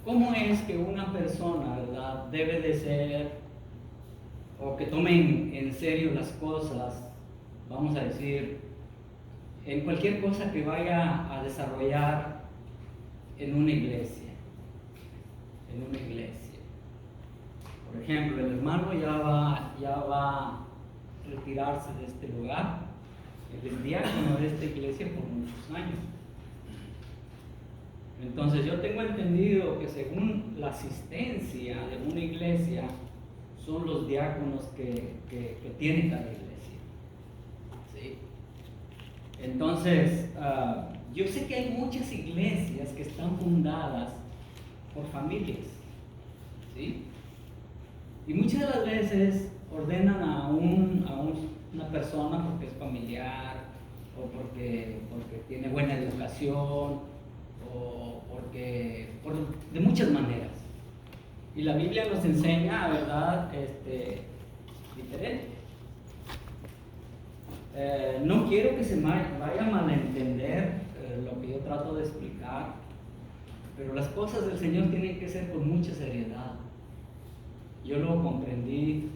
¿Cómo es que una persona, ¿verdad?, debe de ser, o que tomen en serio las cosas, vamos a decir, en cualquier cosa que vaya a desarrollar en una iglesia? En una iglesia. Por ejemplo, el hermano ya va a retirarse de este lugar. Él es diácono de esta iglesia por muchos años. Entonces yo tengo entendido que según la asistencia de una iglesia, son los diáconos que tiene cada iglesia. ¿Sí? Entonces, yo sé que hay muchas iglesias que están fundadas por familias. ¿Sí? Y muchas de las veces ordenan a una persona porque es familiar, o porque tiene buena educación, o de muchas maneras. Y la Biblia nos enseña, ¿verdad?, diferente. No quiero que se vaya a malentender lo que yo trato de explicar, pero las cosas del Señor tienen que ser con mucha seriedad. Yo lo comprendí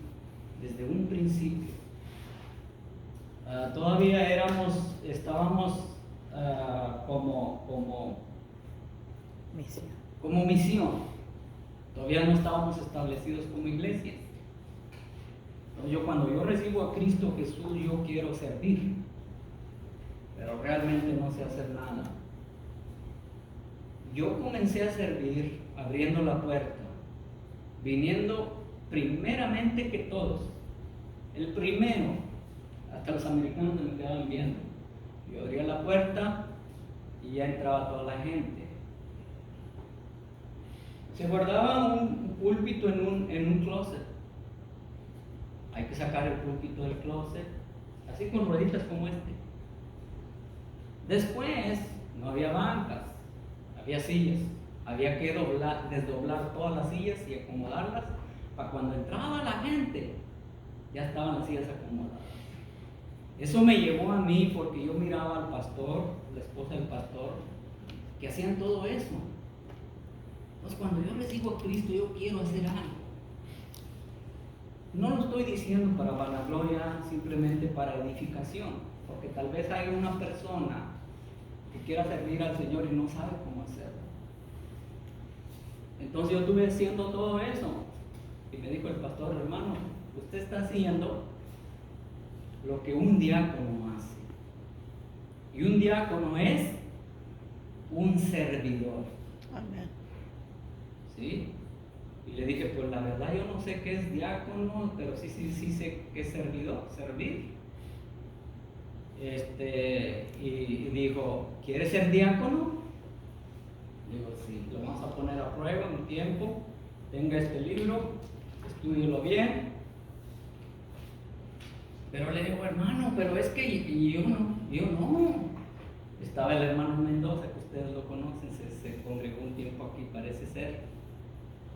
desde un principio. Todavía estábamos como misión. Todavía no estábamos establecidos como iglesia. Entonces cuando yo recibo a Cristo Jesús, yo quiero servir, pero realmente no sé hacer nada. Yo comencé a servir abriendo la puerta, viniendo primeramente que todos. El primero, hasta los americanos me quedaban viendo. Yo abría la puerta y ya entraba toda la gente. Se guardaba un púlpito en un closet. Hay que sacar el púlpito del closet, así con rueditas como este. Después no había bancas, había sillas. Había que desdoblar todas las sillas y acomodarlas para cuando entraba la gente, ya estaban las sillas acomodadas. Eso me llevó a mí porque yo miraba al pastor, la esposa del pastor, que hacían todo eso. Entonces cuando yo recibo a Cristo, yo quiero hacer algo. No lo estoy diciendo para vanagloria, simplemente para edificación, porque tal vez hay una persona que quiera servir al Señor y no sabe cómo hacerlo. Entonces yo estuve haciendo todo eso y me dijo el pastor: hermano, usted está haciendo lo que un diácono hace, y un diácono es un servidor. Amén. ¿Sí? Y le dije: pues la verdad yo no sé qué es diácono, pero sí sé qué es servidor, servir. Y dijo: ¿quieres ser diácono? Digo: sí, lo vamos a poner a prueba un tiempo. Tenga este libro, estúdielo bien. Pero le digo: hermano, pero es que yo no. Estaba el hermano Mendoza, que ustedes lo conocen, se congregó un tiempo aquí, parece ser.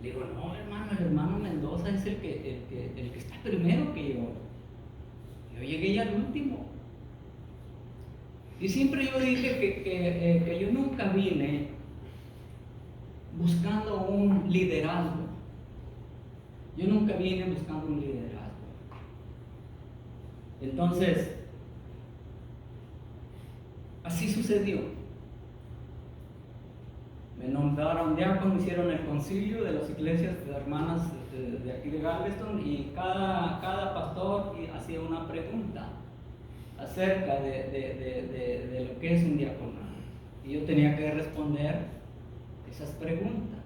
Le digo: no, hermano, el hermano Mendoza es el que está primero que yo. Yo llegué ya al último. Y siempre yo dije que yo nunca vine buscando un liderazgo. Yo nunca vine buscando un liderazgo. Entonces, así sucedió. Me nombraron diácono, hicieron el concilio de las iglesias de hermanas de aquí de Galveston, y cada pastor hacía una pregunta acerca de lo que es un diaconado. Y yo tenía que responder esas preguntas.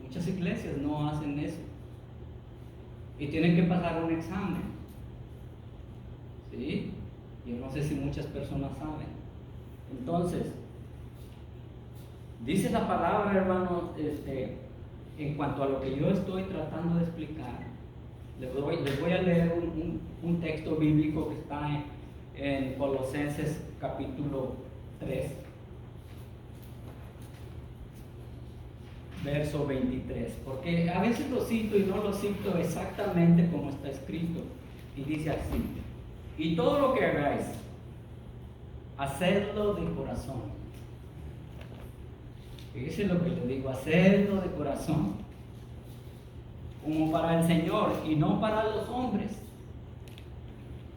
Muchas iglesias no hacen eso. Y tienen que pasar un examen. ¿Sí? Yo no sé si muchas personas saben. Entonces, dice la palabra, hermanos, en cuanto a lo que yo estoy tratando de explicar, les voy a leer un texto bíblico que está en Colosenses capítulo 3, verso 23, porque a veces lo cito y no lo cito exactamente como está escrito, y dice así: y todo lo que hagáis, hacedlo de corazón, Fíjese lo que le digo, hacerlo de corazón, como para el Señor y no para los hombres.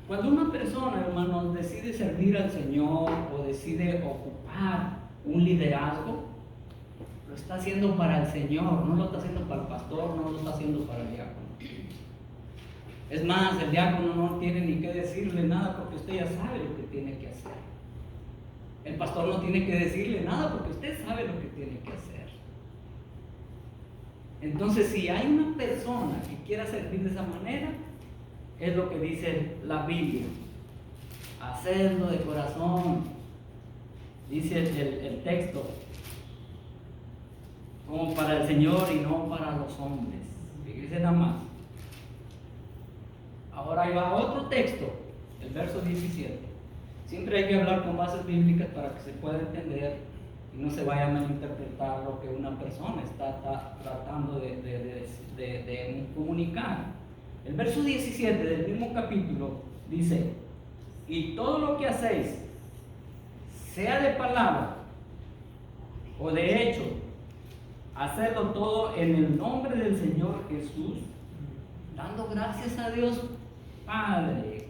Cuando una persona, hermanos, decide servir al Señor o decide ocupar un liderazgo, lo está haciendo para el Señor, no lo está haciendo para el pastor, no lo está haciendo para el diácono. Es más, el diácono no tiene ni que decirle nada porque usted ya sabe lo que tiene que hacer. El pastor no tiene que decirle nada porque usted sabe lo que tiene que hacer. Entonces, si hay una persona que quiera servir de esa manera, es lo que dice la Biblia: hacerlo de corazón. Dice el texto, como para el Señor y no para los hombres. Fíjese nada más. Ahora ahí va otro texto, el verso 17. Siempre hay que hablar con bases bíblicas para que se pueda entender y no se vaya a malinterpretar lo que una persona está tratando de comunicar. El verso 17 del mismo capítulo dice: y todo lo que hacéis, sea de palabra o de hecho, hacedlo todo en el nombre del Señor Jesús, dando gracias a Dios Padre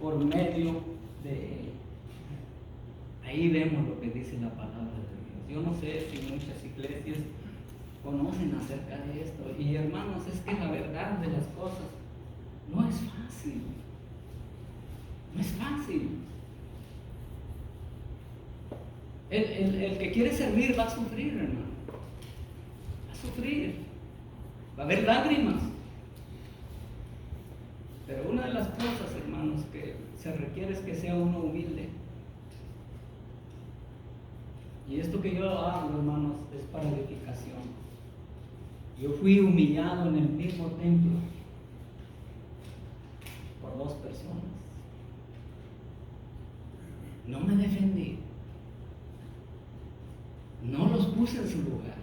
por medio de Él. Ahí vemos lo que dice la palabra de Dios. Yo no sé si muchas iglesias conocen acerca de esto. Y hermanos, es que la verdad de las cosas no es fácil. No es fácil. El que quiere servir va a sufrir, hermano. Va a sufrir. Va a haber lágrimas. Pero una de las cosas, hermanos, que se requiere es que sea uno humilde. Y esto que yo hablo, hermanos, es para edificación. Yo fui humillado en el mismo templo por 2 personas. No me defendí. No los puse en su lugar.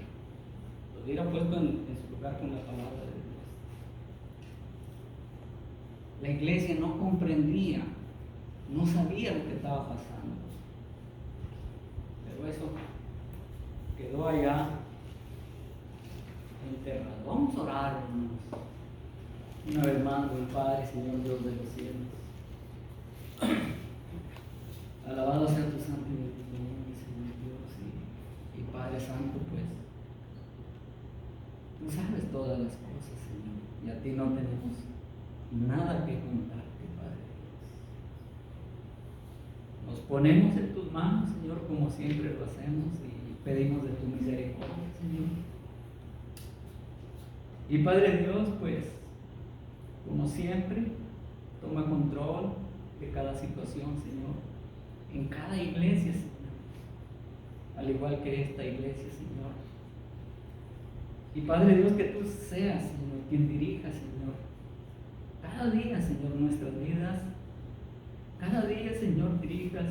Los hubiera puesto en su lugar con la palabra de Dios. La iglesia no comprendía, no sabía lo que estaba pasando. Pero eso quedó allá enterrado. Vamos a orar, hermanos. Una vez más, buen Padre, Señor Dios de los cielos. Alabado sea tu santo y bendito nombre, Señor Dios. Y Padre Santo, pues, tú sabes todas las cosas, Señor. Y a ti no tenemos nada que contarte, Padre Dios. Nos ponemos en tus manos, Señor, como siempre lo hacemos, y pedimos de tu misericordia, Señor. Y Padre Dios, pues, como siempre, toma control de cada situación, Señor, en cada iglesia, Señor, al igual que esta iglesia, Señor. Y Padre Dios, que tú seas, Señor, quien dirija, Señor, cada día, Señor, nuestras vidas. Cada día, Señor, dirijas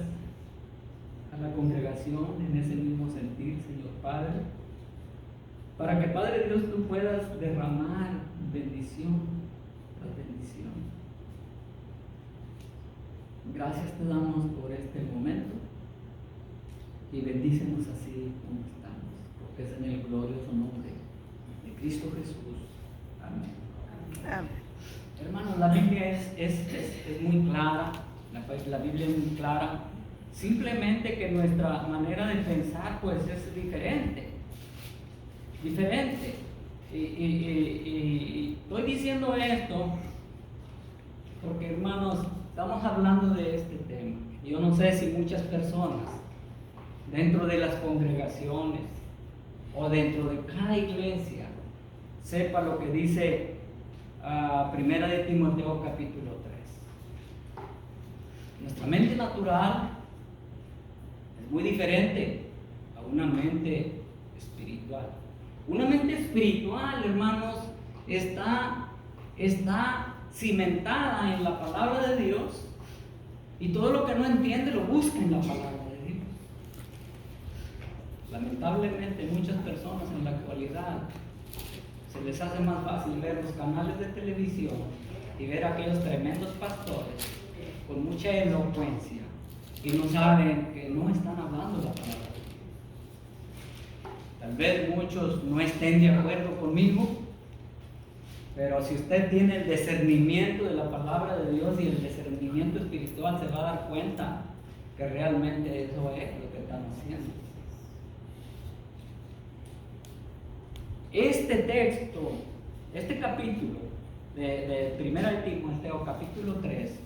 a la congregación en ese mismo sentir, Señor Padre, para que, Padre Dios, tú puedas derramar bendición tras bendición. Gracias te damos por este momento y bendícenos así como estamos, porque es en el glorioso nombre de Cristo Jesús. Amén. Amén. Hermanos, la Biblia es muy clara, la Biblia es muy clara, simplemente que nuestra manera de pensar pues es diferente. Y estoy diciendo esto porque, hermanos, estamos hablando de este tema. Yo no sé si muchas personas dentro de las congregaciones o dentro de cada iglesia sepa lo que dice Primera de Timoteo capítulo 3. Nuestra mente natural es muy diferente a una mente espiritual. Una mente espiritual, hermanos, está cimentada en la palabra de Dios, y todo lo que no entiende lo busca en la palabra de Dios. Lamentablemente, muchas personas en la actualidad se les hace más fácil ver los canales de televisión y ver a aquellos tremendos pastores con mucha elocuencia y no saben que no están hablando la palabra de Dios. Tal vez muchos no estén de acuerdo conmigo, pero si usted tiene el discernimiento de la palabra de Dios y el discernimiento espiritual, se va a dar cuenta que realmente eso es lo que estamos haciendo. Este texto, este capítulo de 1 Timoteo, capítulo 3,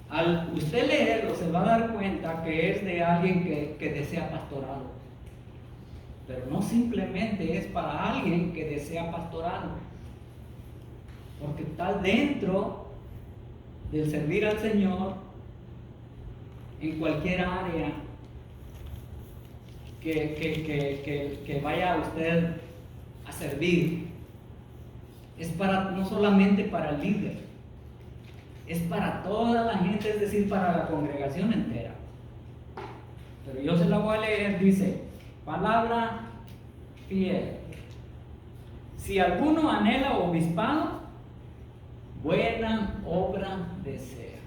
al usted leerlo se va a dar cuenta que es de alguien que desea pastorado. Pero no simplemente es para alguien que desea pastorado, porque está dentro del servir al Señor en cualquier área que vaya usted a servir. Es para, no solamente para el líder, es para toda la gente, es decir, para la congregación entera. Pero yo se la voy a leer, dice: palabra fiel. Si alguno anhela obispado, buena obra desea.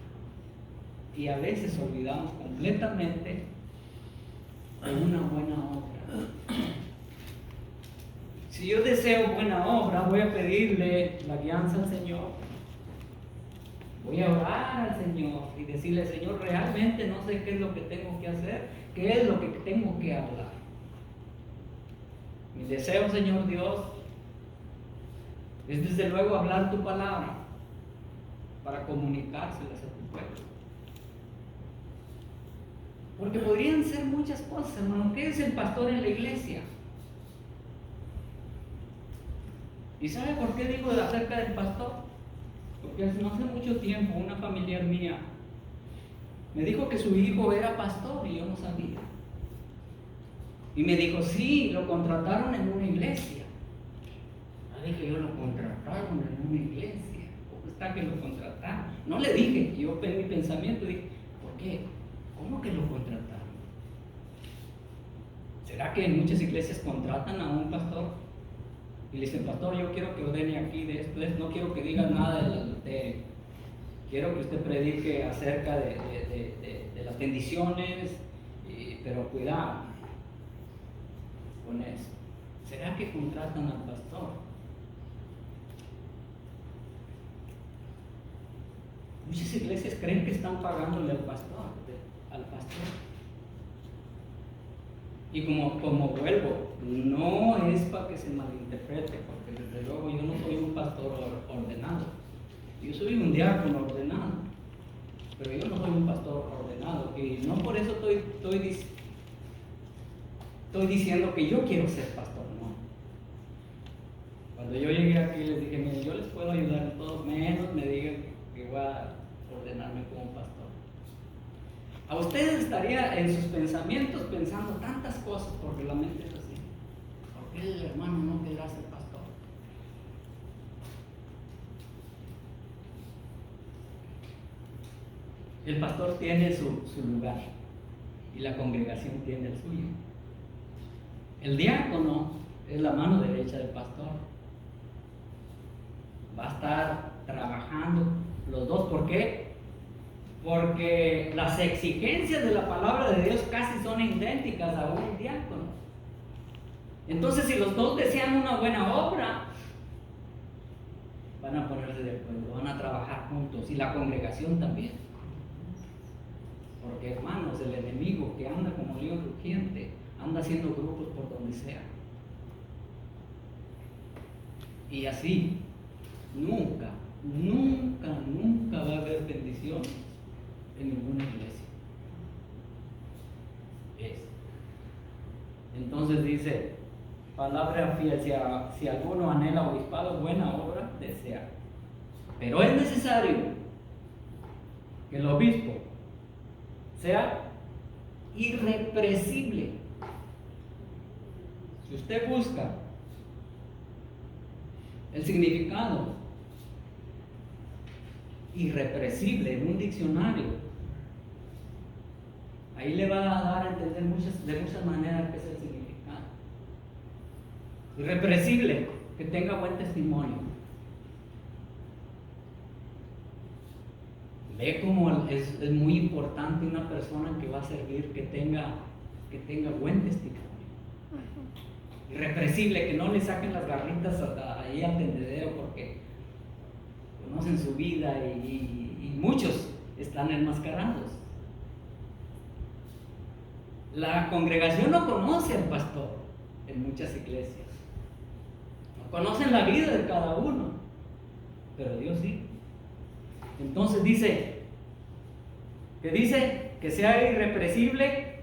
Y a veces olvidamos completamente de una buena obra. Si yo deseo buena obra, voy a pedirle la guianza al Señor. Voy a orar al Señor y decirle: Señor, realmente no sé qué es lo que tengo que hacer, qué es lo que tengo que hablar. Mi deseo, Señor Dios, es desde luego hablar tu palabra para comunicárselas a tu pueblo. Porque podrían ser muchas cosas, hermano. ¿Qué es el pastor en la iglesia? ¿Y sabe por qué digo acerca del pastor? Porque no hace mucho tiempo una familiar mía me dijo que su hijo era pastor y yo no sabía. Y me dijo: sí, lo contrataron en una iglesia. Dije yo: lo contrataron en una iglesia. ¿Cómo está que lo contrataron? No le dije, yo en mi pensamiento dije: ¿por qué? ¿Cómo que lo contrataron? ¿Será que en muchas iglesias contratan a un pastor? Y le dicen: pastor, yo quiero que ordene aquí de esto, no quiero que diga nada del adulterio. Quiero que usted predique acerca de las bendiciones, pero cuidado con eso. ¿Será que contratan al pastor? Muchas iglesias creen que están pagándole al pastor. Y como vuelvo, no es para que se malinterprete, porque desde luego yo no soy un pastor ordenado. Yo soy un diácono ordenado, pero yo no soy un pastor ordenado. Y no por eso estoy diciendo que yo quiero ser pastor, no. Cuando yo llegué aquí les dije: mire, yo les puedo ayudar en todo, menos me digan que voy a ordenarme como pastor. A ustedes estaría en sus pensamientos pensando tantas cosas, porque la mente es así. ¿Por qué el hermano no querrá ser pastor? El pastor tiene su lugar y la congregación tiene el suyo. El diácono es la mano derecha del pastor. Va a estar trabajando los dos. ¿Por qué? Porque las exigencias de la palabra de Dios casi son idénticas a un diácono. Entonces, si los dos desean una buena obra, van a ponerse de acuerdo, van a trabajar juntos, y la congregación también. Porque, hermanos, el enemigo que anda como león rugiente anda haciendo grupos por donde sea. Y así, nunca va a haber bendición en ninguna iglesia. Entonces dice: palabra fiel. Si alguno anhela obispado, buena obra desea. Pero es necesario que el obispo sea irrepresible. Si usted busca el significado irrepresible en un diccionario, ahí le va a dar a entender de muchas maneras qué es el significado. Irrepresible, que tenga buen testimonio. Ve cómo es muy importante una persona que va a servir que tenga buen testimonio. irrepresible, que no le saquen las garritas ahí al tendedero porque conocen su vida y muchos están enmascarados. La congregación no conoce al pastor en muchas iglesias, no conocen la vida de cada uno, pero Dios sí. Entonces dice que sea irrepresible,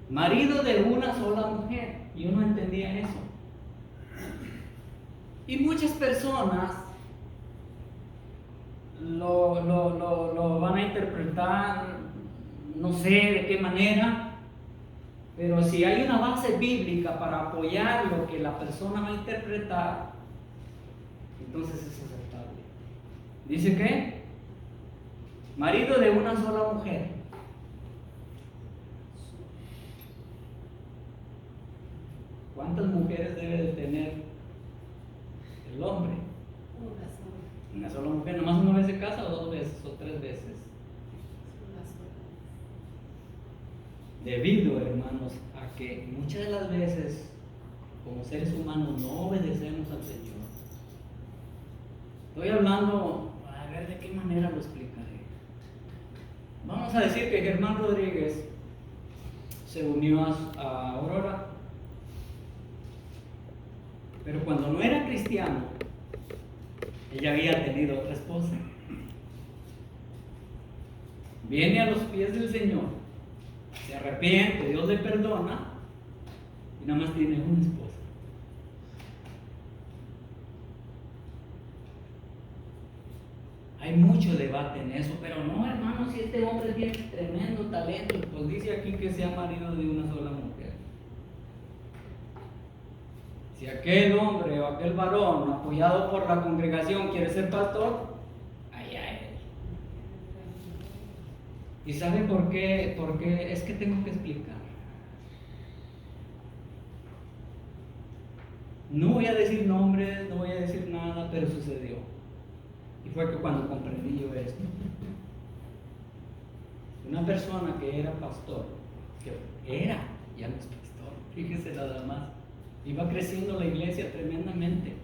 marido de una sola mujer. Yo no entendía eso. Y muchas personas lo van a interpretar, no sé de qué manera, pero si hay una base bíblica para apoyar lo que la persona va a interpretar, entonces es aceptable. Dice que marido de una sola mujer. ¿Cuántas mujeres debe de tener el hombre? Una sola mujer. ¿Nomás una vez se casa o 2 veces o 3 veces? Debido, hermanos, a que muchas de las veces como seres humanos no obedecemos al Señor. Estoy hablando, a ver de qué manera lo explicaré. Vamos a decir que Germán Rodríguez se unió a Aurora, pero cuando no era cristiano, ella había tenido otra esposa. Viene a los pies del Señor, se arrepiente, Dios le perdona y nada más tiene una esposa. Hay mucho debate en eso, pero no, hermano, si este hombre tiene tremendo talento, pues dice aquí que sea marido de una sola mujer. Si aquel hombre o aquel varón apoyado por la congregación quiere ser pastor, allá él. ¿Y sabe por qué? Porque es que tengo que explicar. No voy a decir nombres, no voy a decir nada, pero sucedió. Y fue que cuando comprendí yo esto, una persona que era pastor, ya no es pastor, fíjese nada más, iba creciendo la iglesia tremendamente,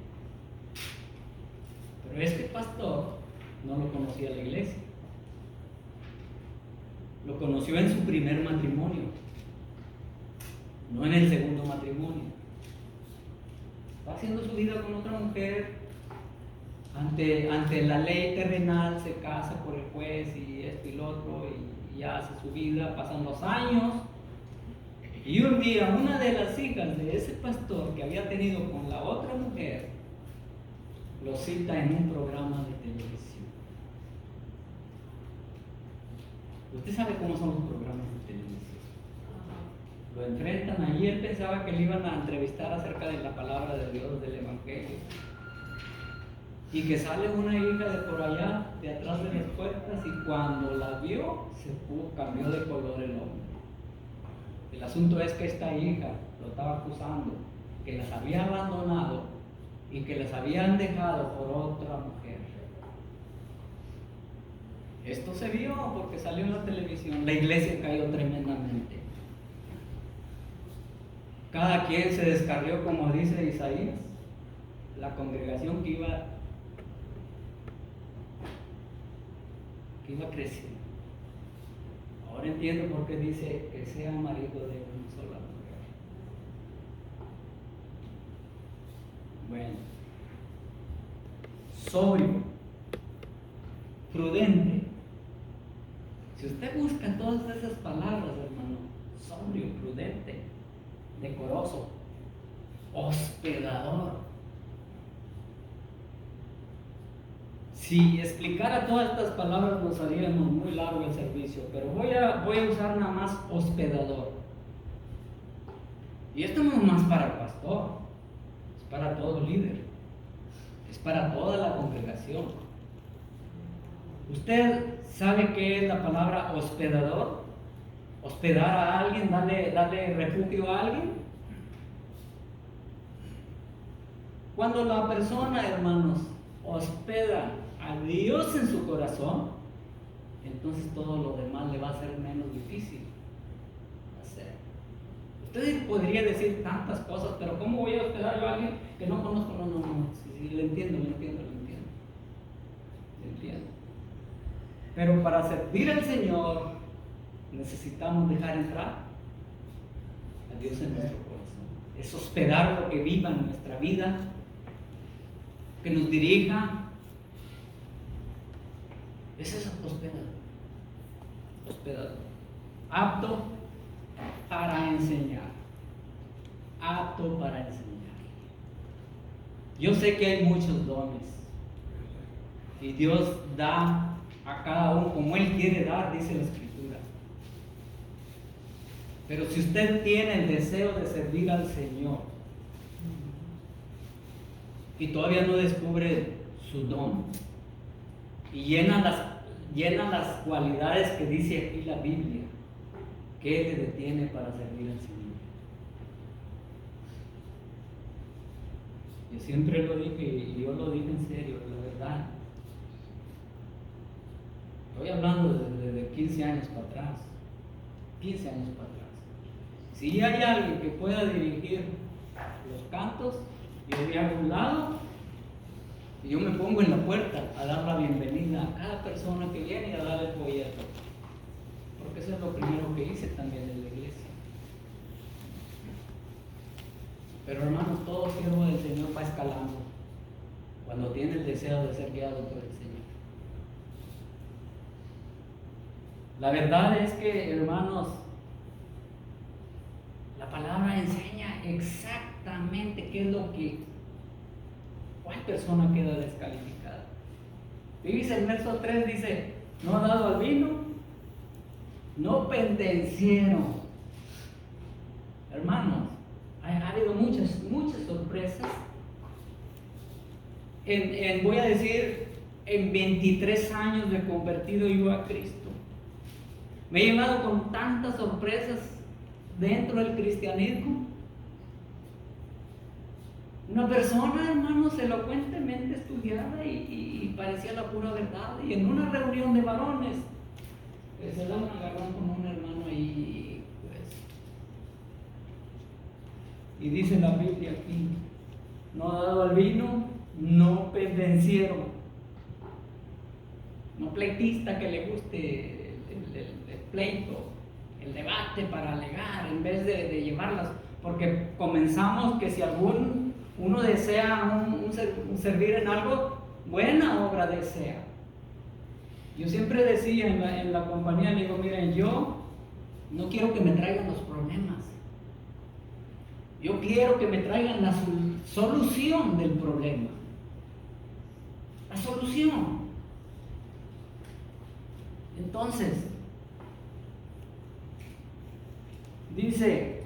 pero este pastor no lo conocía la iglesia, lo conoció en su primer matrimonio, no en el segundo matrimonio. Va haciendo su vida con otra mujer. Ante la ley terrenal se casa por el juez y esto y lo otro y ya hace su vida, pasan los años y un día una de las hijas de ese pastor que había tenido con la otra mujer lo cita en un programa de televisión. Usted sabe cómo son los programas de televisión. Lo enfrentan allí, él pensaba que le iban a entrevistar acerca de la palabra de Dios, del Evangelio. Y que sale una hija de por allá, de atrás de las puertas, y cuando la vio, cambió de color el hombre. El asunto es que esta hija lo estaba acusando, que las había abandonado y que las habían dejado por otra mujer. Esto se vio porque salió en la televisión. La iglesia cayó tremendamente. Cada quien se descarrió, como dice Isaías. La congregación que iba creciendo. Ahora entiendo por qué dice que sea marido de una sola mujer. Bueno, sobrio, prudente. Si usted busca todas esas palabras, hermano, sobrio, prudente, decoroso, hospedador. Si explicara todas estas palabras nos haríamos muy largo el servicio, pero voy a usar nada más hospedador. Y esto no es más para el pastor, es para todo líder, es para toda la congregación. ¿Usted sabe qué es la palabra hospedador? Hospedar a alguien, darle refugio a alguien. Cuando la persona, hermanos, hospeda a Dios en su corazón, entonces todo lo demás le va a ser menos difícil hacer. Usted podría decir tantas cosas, pero ¿cómo voy a hospedar yo a alguien que no conozco? No. Sí, lo entiendo. Pero para servir al Señor necesitamos dejar entrar a Dios en nuestro corazón. Es hospedarlo, que viva en nuestra vida, que nos dirija. Es eso, hospedado. Apto para enseñar. Yo sé que hay muchos dones y Dios da a cada uno como Él quiere dar, dice la Escritura. Pero si usted tiene el deseo de servir al Señor y todavía no descubre su don y llena las cualidades que dice aquí la Biblia, ¿qué le detiene para servir al Señor? Yo siempre lo dije y yo lo dije en serio, la verdad. Estoy hablando de 15 años para atrás. 15 años para atrás. Si hay alguien que pueda dirigir los cantos, yo voy a un lado y yo me pongo en la puerta a dar la bienvenida a cada persona que viene y a darle el folleto. Porque eso es lo primero que hice también en la iglesia. Pero hermanos, todo siervo del Señor va escalando cuando tiene el deseo de ser guiado por el Señor. La verdad es que, hermanos, la palabra enseña exactamente qué es lo que, cuál persona queda descalificada. Dice el verso 3, dice, no ha dado al vino, no pendenciero. Hermanos, ha habido muchas sorpresas. Voy a decir, en 23 años de convertido yo a Cristo, me he llevado con tantas sorpresas dentro del cristianismo. Una persona, hermanos, elocuentemente estudiada y parecía la pura verdad. Y en una reunión de varones, se da un agarrón con un hermano ahí, y dice la Biblia aquí, no ha dado al vino, no pendenciero, no pleitista que le guste el pleito, el debate para alegar en vez de llevarlas, porque comenzamos que si uno desea servir en algo, buena obra desea. Yo siempre decía en la compañía, le digo, miren, yo no quiero que me traigan los problemas, yo quiero que me traigan la solución del problema, la solución. Entonces, dice,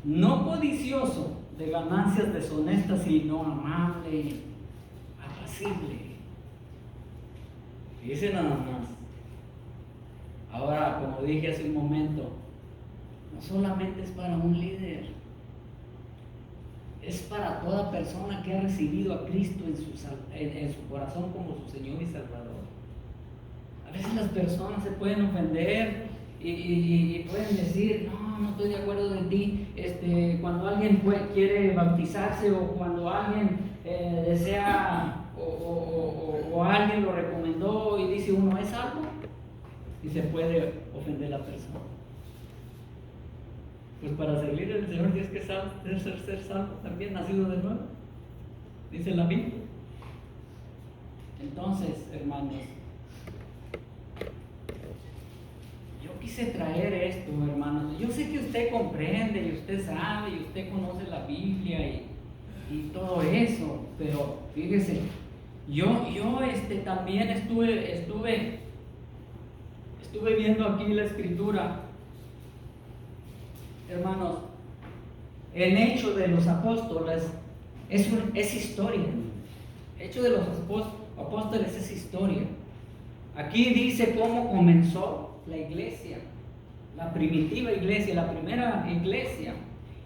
no codicioso de ganancias deshonestas, sino amable, apacible. Dice nada más. Ahora, como dije hace un momento, no solamente es para un líder, es para toda persona que ha recibido a Cristo en su corazón como su Señor y Salvador. A veces las personas se pueden ofender y pueden decir, no estoy de acuerdo de ti. Cuando alguien quiere bautizarse o cuando alguien desea o alguien lo recomendó y dice uno, ¿es salvo? Y se puede ofender la persona. Pues para servir al Señor tienes que ser salvo, también nacido de nuevo, dice la Biblia. Entonces, hermanos, yo quise traer esto, hermanos. Yo sé que usted comprende y usted sabe y usted conoce la Biblia y todo eso, pero fíjese, yo también estuve viendo aquí la Escritura. Hermanos, el Hecho de los Apóstoles es historia. El Hecho de los Apóstoles es historia. Aquí dice cómo comenzó la iglesia, la primitiva iglesia, la primera iglesia.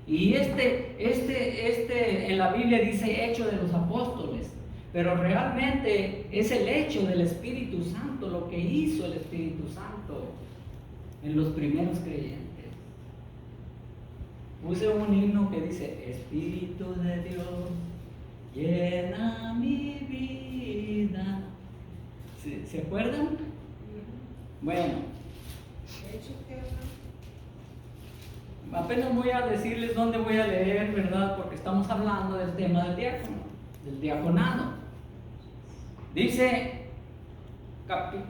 Y en la Biblia dice Hecho de los Apóstoles, pero realmente es el hecho del Espíritu Santo, lo que hizo el Espíritu Santo en los primeros creyentes. puse un himno que dice: Espíritu de Dios, llena mi vida. ¿Se acuerdan? Bueno, apenas voy a decirles dónde voy a leer, ¿verdad? Porque estamos hablando del tema del diácono, del diaconado. Dice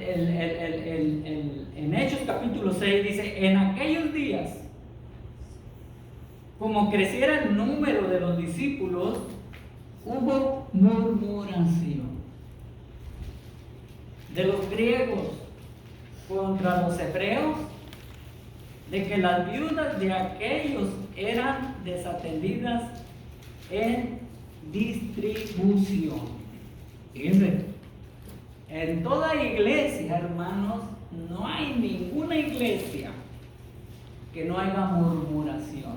en Hechos capítulo 6, dice: en aquellos días, como creciera el número de los discípulos, hubo murmuración de los griegos contra los hebreos, de que las viudas de aquellos eran desatendidas en distribución. Fíjense, en toda iglesia, hermanos, no hay ninguna iglesia que no haya murmuración.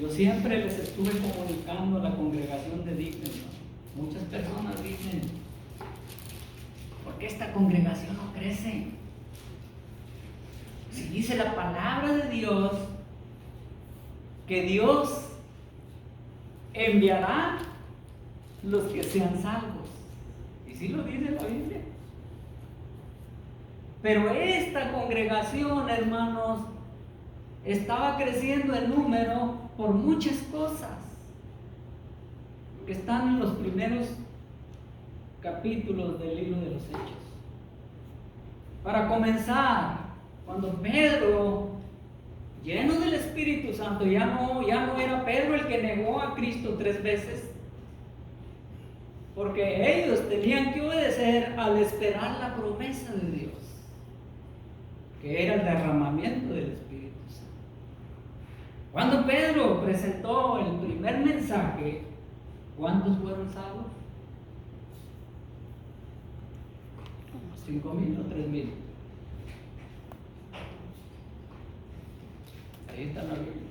Yo siempre les estuve comunicando a la congregación de Dickinson. Muchas personas dicen: ¿por qué esta congregación no crece? Si dice la palabra de Dios que Dios enviará los que sean salvos. Y sí lo dice la Biblia. Pero esta congregación, hermanos, estaba creciendo en número por muchas cosas que están en los primeros capítulos del libro de los Hechos. Para comenzar, cuando Pedro, lleno del Espíritu Santo, ya no era Pedro el que negó a Cristo 3 veces, porque ellos tenían que obedecer al esperar la promesa de Dios, que era el derramamiento del Espíritu Santo. Cuando Pedro presentó el primer mensaje, ¿cuántos fueron salvos? 5,000 o 3,000. Ahí está la Biblia.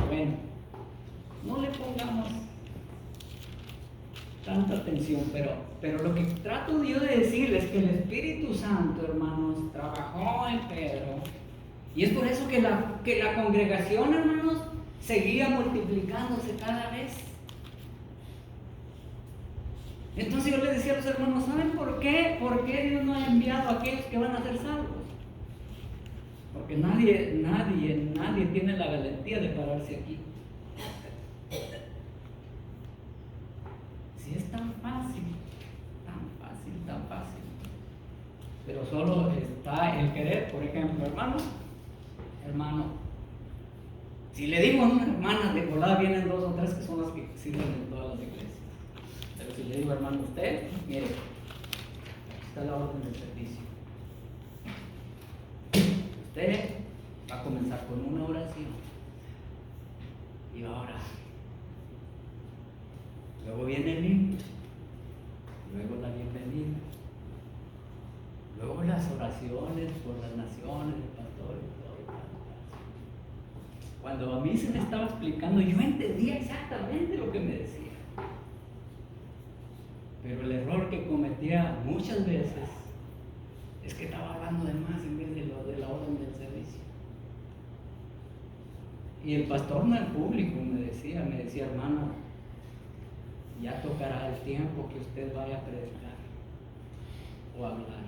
Bueno, no le pongamos tanta atención, pero lo que trato yo de decirles es que el Espíritu Santo, hermanos, trabajó en Pedro, y es por eso que la congregación, hermanos, seguía multiplicándose cada vez. Entonces yo les decía a los hermanos: ¿saben por qué? ¿Por qué Dios no ha enviado a aquellos que van a ser salvos? Porque nadie tiene la valentía de pararse aquí. Si es tan fácil, tan fácil. Pero solo está el querer. Por ejemplo, hermano, si le digo a una hermana, de volada vienen 2 o 3 que son las que sirven en todas las iglesias. Pero si le digo: hermano, usted, mire, está la orden del servicio. Usted va a comenzar con una oración y va a orar. Luego viene el himno, luego la bienvenida, luego las oraciones por las naciones, el pastor y todo. Cuando a mí se me estaba explicando, yo entendía exactamente lo que me decía. Pero el error que cometía muchas veces es que estaba hablando de más en vez de la orden del servicio. Y el pastor, no el público, me decía: hermano, ya tocará el tiempo que usted vaya a predicar o hablar.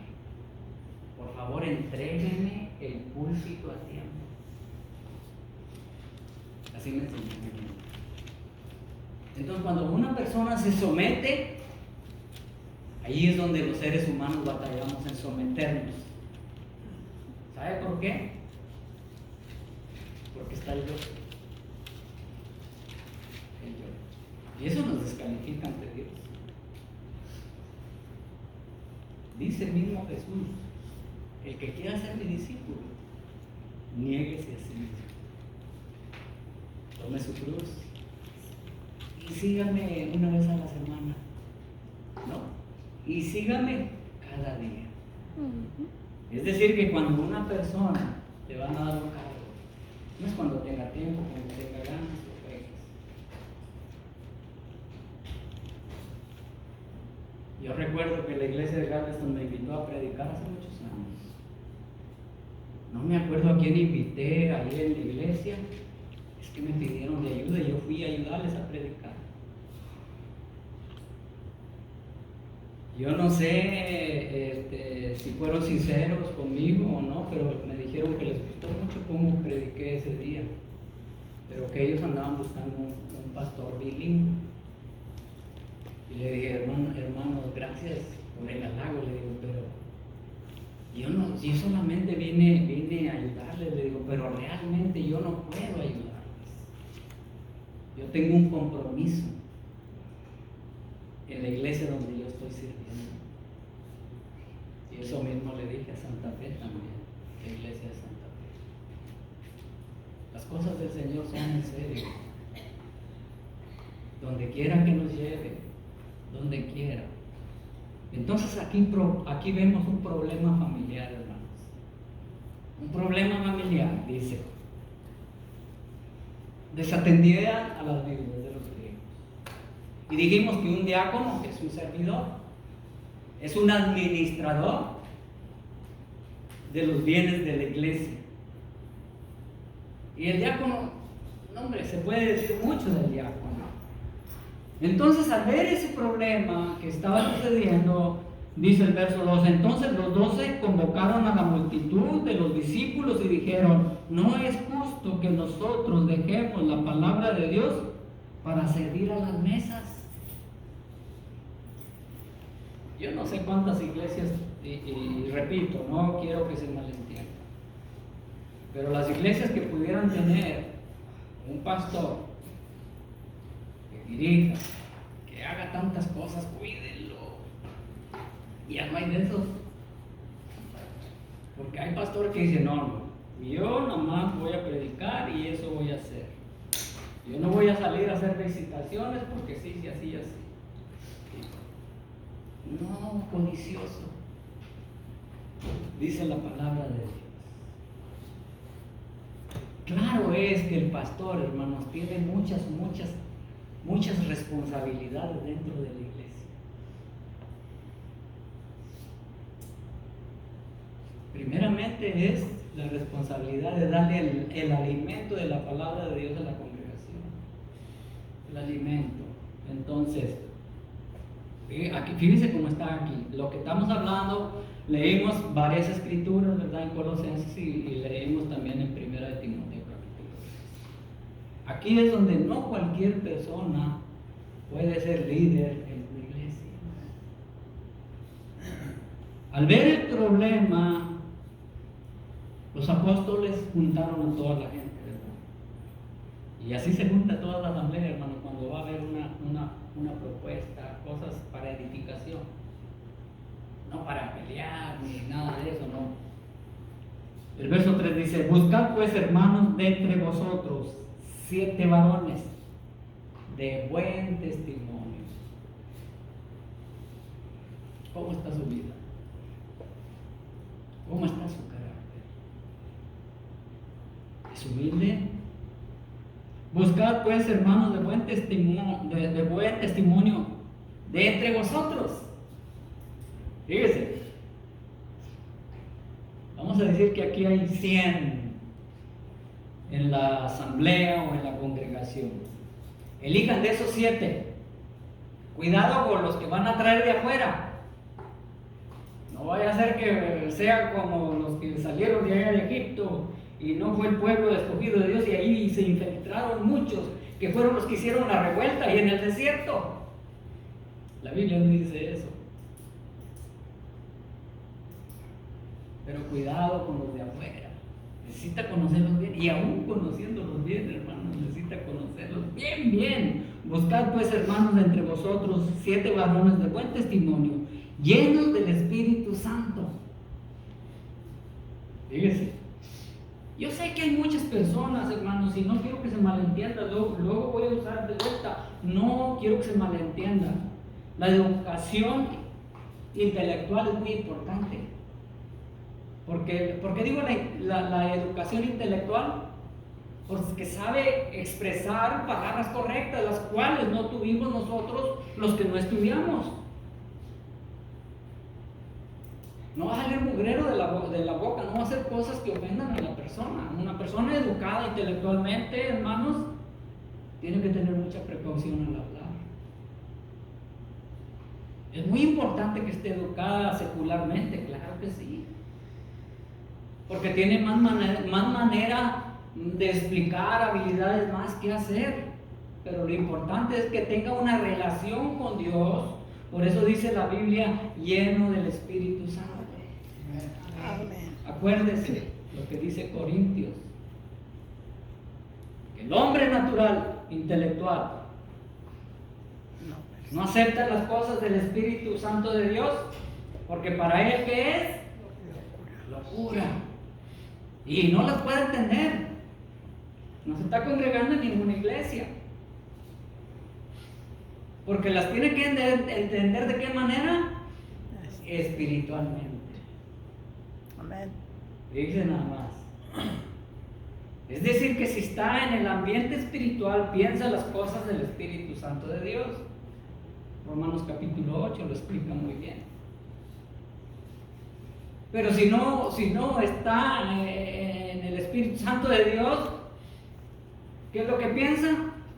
Por favor, entrégueme el púlpito a tiempo. Así me enseñó. Entonces, cuando una persona se somete, ahí es donde los seres humanos batallamos en someternos. ¿Sabe por qué? Porque está el yo. Y eso nos descalifica ante Dios. Dice el mismo Jesús: el que quiera ser mi discípulo, niéguese a sí mismo, tome su cruz y sígame una vez a la semana, ¿no? Y sígame cada día. Es decir, que cuando una persona le van a dar un cargo, no es cuando tenga tiempo, cuando tenga ganas o pegas. Yo recuerdo que la iglesia de Galveston me invitó a predicar hace muchos años. no me acuerdo a quién invité ahí en la iglesia, es que me pidieron de ayuda y yo fui a ayudarles a predicar. Yo no sé si fueron sinceros conmigo o no, pero me dijeron que les gustó mucho cómo prediqué ese día, pero que ellos andaban buscando un pastor bilingüe. Y le dije, hermanos, gracias por el halago, le digo, pero yo solamente vine a ayudarles, le digo, pero realmente yo no puedo ayudarles. Yo tengo un compromiso en la iglesia donde yo estoy sirviendo. Y eso mismo le dije a Santa Fe también, la iglesia de Santa Fe. Las cosas del Señor son en serio. Donde quiera que nos lleve, donde quiera. Entonces aquí vemos un problema familiar, hermanos. Un problema familiar, dice. Desatendían a las viudas de los griegos. Y dijimos que un diácono es un servidor, es un administrador de los bienes de la iglesia. Y el diácono, no, hombre, se puede decir mucho del diácono. Entonces, al ver ese problema que estaba sucediendo, dice el verso 2, entonces los 12 convocaron a la multitud de los discípulos y dijeron, no es justo que nosotros dejemos la palabra de Dios para servir a las mesas. Yo no sé cuántas iglesias, y repito, no quiero que se malentienda, pero las iglesias que pudieran tener un pastor que dirija, que haga tantas cosas, cuídenlo. Ya no hay de esos. Porque hay pastores que dicen, no, yo nomás voy a predicar y eso voy a hacer. Yo no voy a salir a hacer visitaciones porque sí, así. No, codicioso. Dice la palabra de Dios. Claro es que el pastor, hermanos, tiene muchas responsabilidades dentro de la iglesia. Primeramente es la responsabilidad de darle el alimento de la palabra de Dios a la congregación. El alimento. Entonces, aquí, fíjense cómo está aquí. Lo que estamos hablando, leímos varias escrituras, ¿verdad? En Colosenses y leímos también en Primera de Timoteo, capítulo 3. Aquí es donde no cualquier persona puede ser líder en la iglesia. Al ver el problema, los apóstoles juntaron a toda la gente, ¿verdad? Y así se junta toda la asamblea, hermano, cuando va a haber una propuesta, cosas para edificación, no para pelear ni nada de eso, no. El verso 3 dice, buscad pues, hermanos, de entre vosotros 7 varones de buen testimonio. ¿Cómo está su vida? ¿Cómo está su carácter? ¿Es humilde? Buscad pues, hermanos, de buen testimonio de entre vosotros. Fíjese, vamos a decir que aquí hay 100 en la asamblea o en la congregación. Elijan de esos 7. Cuidado con los que van a traer de afuera. No vaya a ser que sea como los que salieron de allá de Egipto y no fue el pueblo escogido de Dios y ahí se infiltraron muchos que fueron los que hicieron la revuelta y en el desierto. La Biblia no dice eso. Pero cuidado con los de afuera. Necesita conocerlos bien y aún conociéndolos bien, hermanos, necesita conocerlos bien. Buscad pues, hermanos, de entre vosotros 7 varones de buen testimonio, llenos del Espíritu Santo. Fíjese, yo sé que hay muchas personas, hermanos, y no quiero que se malentienda, luego voy a usar de vuelta, no quiero que se malentienda. La educación intelectual es muy importante. ¿Por qué digo la educación intelectual? Porque sabe expresar palabras correctas, las cuales no tuvimos nosotros los que no estudiamos. No va a salir mugrero de la boca, no va a hacer cosas que ofendan a la persona. Una persona educada intelectualmente, hermanos, tiene que tener mucha precaución al hablar. Es muy importante que esté educada secularmente, claro que sí. Porque tiene más manera de explicar, habilidades más que hacer. Pero lo importante es que tenga una relación con Dios. Por eso dice la Biblia, lleno del Espíritu Santo. Amén. Acuérdese lo que dice Corintios. Que el hombre natural, intelectual, no acepta las cosas del Espíritu Santo de Dios. Porque para él, ¿qué es? Locura. Y no las puede entender. No se está congregando en ninguna iglesia. Porque las tiene que entender de qué manera? Espiritualmente. Amén. Dice nada más. Es decir, que si está en el ambiente espiritual, piensa las cosas del Espíritu Santo de Dios. Romanos capítulo 8 lo explica muy bien. Pero si no está en el Espíritu Santo de Dios, ¿qué es lo que piensa?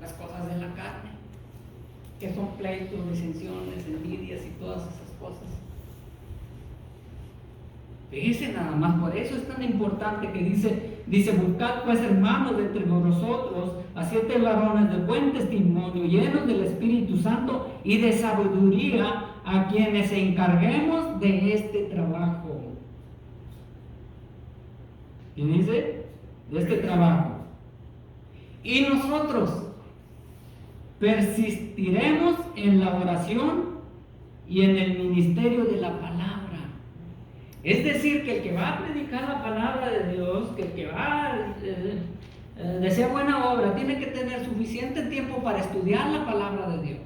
Las cosas de la carne, que son pleitos, disensiones, envidias y todas esas cosas. Fíjense nada más, por eso es tan importante que dice, buscad pues, hermanos, de entre vosotros a 7 varones de buen testimonio, llenos del Espíritu Santo y de sabiduría, a quienes encarguemos de este trabajo. ¿Qué dice? De este trabajo. Y nosotros persistiremos en la oración y en el ministerio de la palabra. Es decir, que el que va a predicar la palabra de Dios, que el que va a desear buena obra, tiene que tener suficiente tiempo para estudiar la palabra de Dios.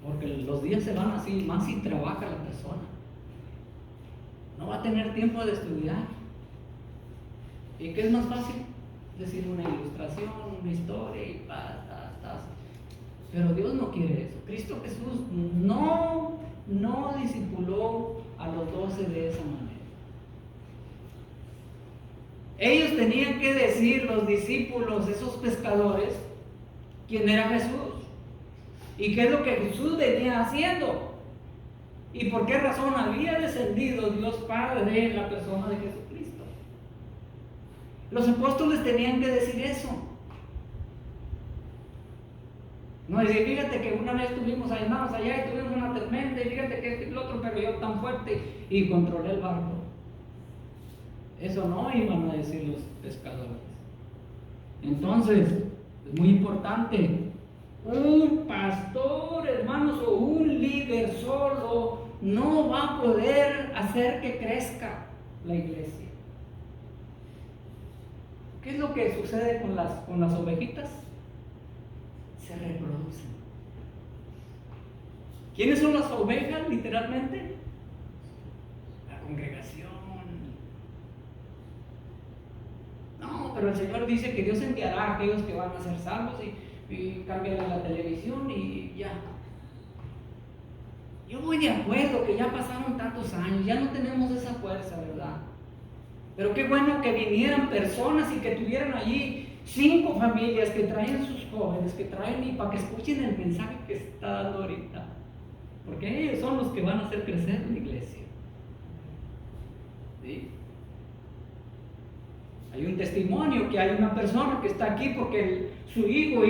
Porque los días se van así, más si trabaja la persona. No va a tener tiempo de estudiar. ¿Y qué es más fácil? Decir una ilustración, una historia y Pero Dios no quiere eso. Cristo Jesús no discipuló a los 12 de esa manera. Ellos tenían que decir, los discípulos, esos pescadores, quién era Jesús y qué es lo que Jesús venía haciendo y por qué razón había descendido Dios Padre en la persona de Jesucristo. Los apóstoles tenían que decir eso. No decir, fíjate que una vez estuvimos ayunados allá y tuvimos una tormenta y fíjate que el otro, pero yo tan fuerte y controlé el barco. Eso no iban a decir los pescadores. Entonces, es muy importante. Un pastor, hermanos, o un líder solo no va a poder hacer que crezca la iglesia. ¿Qué es lo que sucede con las ovejitas? Se reproducen. ¿Quiénes son las ovejas, literalmente? La congregación. No, pero el Señor dice que Dios enviará a aquellos que van a ser salvos y cambian la televisión y ya. Yo voy de acuerdo que ya pasaron tantos años, ya no tenemos esa fuerza, ¿verdad? Pero qué bueno que vinieran personas y que tuvieran allí 5 familias que traen sus jóvenes, que traen y para que escuchen el mensaje que se está dando ahorita. Porque ellos son los que van a hacer crecer la iglesia. ¿Sí? Hay un testimonio que hay una persona que está aquí porque su hijo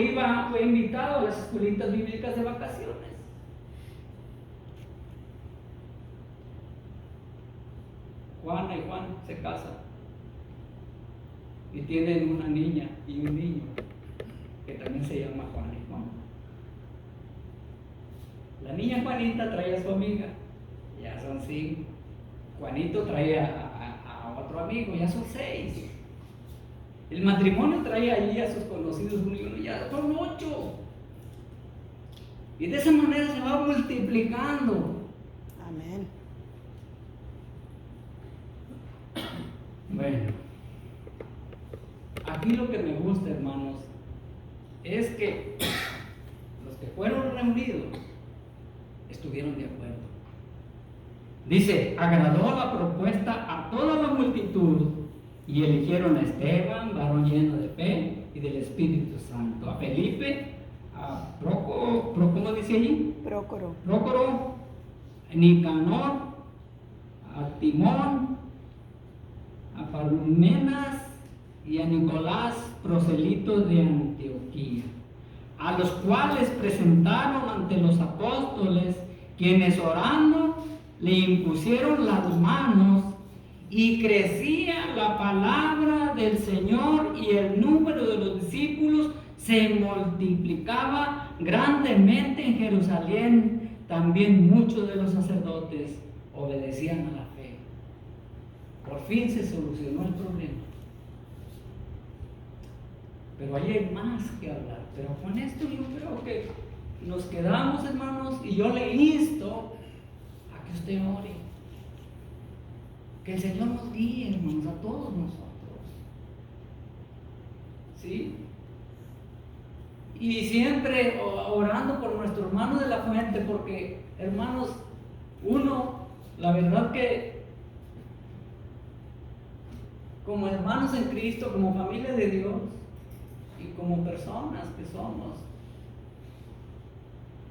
fue invitado a las escuelitas bíblicas de vacaciones. Juana y Juan se casan y tienen una niña y un niño que también se llama Juan y Juan. La niña Juanita trae a su amiga, ya son 5. Juanito trae a otro amigo, ya son 6. El matrimonio trae allí a sus conocidos, uno y uno, ya son 8. Y de esa manera se va multiplicando. Amén. Bueno, aquí lo que me gusta, hermanos, es que los que fueron reunidos estuvieron de acuerdo. Dice, agradó la propuesta a toda la multitud y eligieron a Esteban, varón lleno de fe y del Espíritu Santo, a Felipe, a ¿cómo dice allí? Prócoro, Nicanor, a Timón, a Parmenas y a Nicolás, prosélito de Antioquía, a los cuales presentaron ante los apóstoles, quienes orando le impusieron las manos, y crecía la palabra del Señor y el número de los discípulos se multiplicaba grandemente en Jerusalén. También muchos de los sacerdotes obedecían a la fe. Por fin se solucionó el problema. Pero ahí hay más que hablar. Pero con esto yo creo que nos quedamos, hermanos, y yo le insto a que usted ore. Que el Señor nos guíe, hermanos, a todos nosotros. ¿Sí? Y siempre orando por nuestro hermano de la fuente, porque, hermanos, la verdad que como hermanos en Cristo, como familia de Dios y como personas que somos,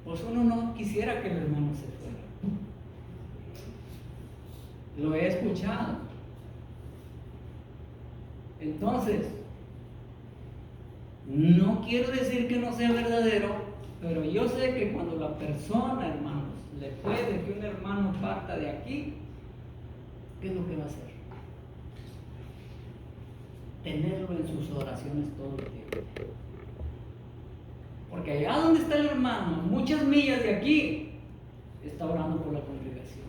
pues uno no quisiera que el hermano se fuera. Lo he escuchado. Entonces, no quiero decir que no sea verdadero, pero yo sé que cuando la persona, hermanos, le puede que un hermano parta de aquí, ¿qué es lo que va a hacer? Tenerlo en sus oraciones todo el tiempo. Porque allá donde está el hermano, muchas millas de aquí, está orando por la congregación.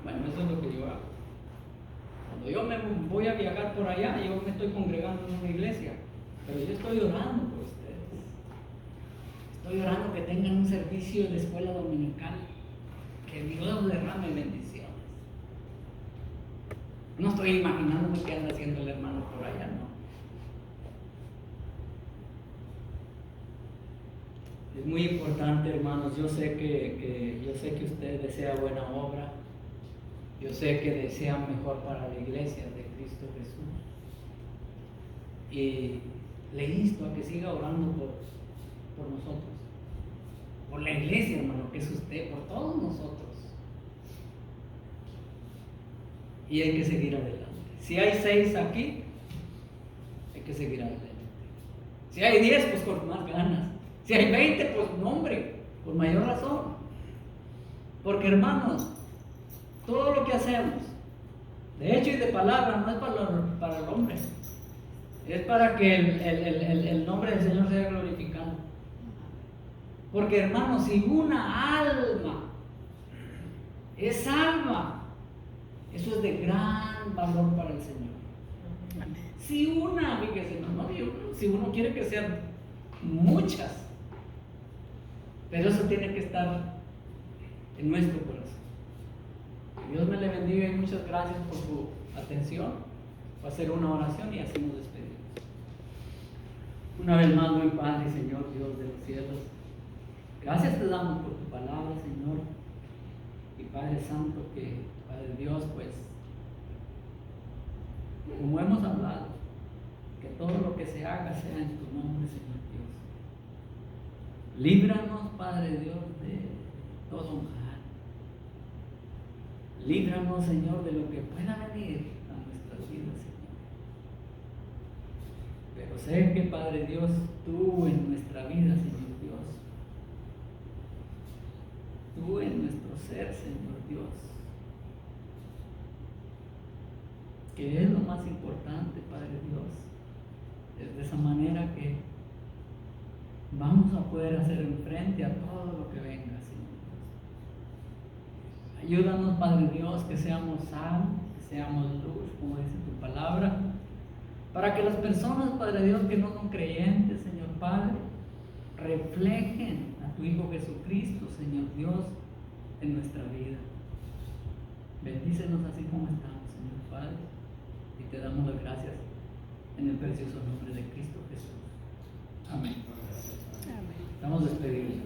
Bueno, eso es lo que yo hago. Cuando yo me voy a viajar por allá, yo me estoy congregando en una iglesia, pero yo estoy orando por ustedes. Estoy orando que tengan un servicio de escuela dominical, que Dios derrame bendiciones. No estoy imaginándome qué anda haciendo el hermano por allá, no. Es muy importante, hermanos. Yo sé que usted desea buena obra. Yo sé que desea mejor para la iglesia de Cristo Jesús. Y le insto a que siga orando por nosotros. Por la iglesia, hermano, que es usted, por todos nosotros. Y hay que seguir adelante. Si hay 6 aquí, hay que seguir adelante. Si hay 10, pues con más ganas. Si hay 20, pues no, hombre, con mayor razón. Porque, hermanos, todo lo que hacemos, de hecho y de palabra, no es para el hombre, es para que el nombre del Señor sea glorificado. Porque, hermanos, si una alma es salva, eso es de gran valor para el Señor. Si una, fíjese, si uno quiere que sean muchas, pero eso tiene que estar en nuestro corazón. Dios me le bendiga y muchas gracias por su atención. Va a hacer una oración y así nos despedimos. Una vez más, muy Padre, Señor, Dios de los cielos, gracias te damos por tu palabra, Señor. Y Padre Santo, que Padre Dios, pues, como hemos hablado, que todo lo que se haga sea en tu nombre, Señor Dios. Líbranos, Padre Dios, de todo mal. Líbranos, Señor, de lo que pueda venir a nuestras vidas, Señor. Pero sé que, Padre Dios, tú en nuestra vida, Señor Dios, tú en nuestro ser, Señor Dios, que es lo más importante, Padre Dios. Es de esa manera que vamos a poder hacer frente a todo lo que venga, Señor Dios. Ayúdanos, Padre Dios, que seamos sal, que seamos luz, como dice tu palabra, para que las personas, Padre Dios, que no son creyentes, Señor Padre, reflejen a tu Hijo Jesucristo, Señor Dios, en nuestra vida. Bendícenos así como estamos, Señor Padre, y te damos las gracias en el precioso nombre de Cristo Jesús. Amén. Estamos despedidos.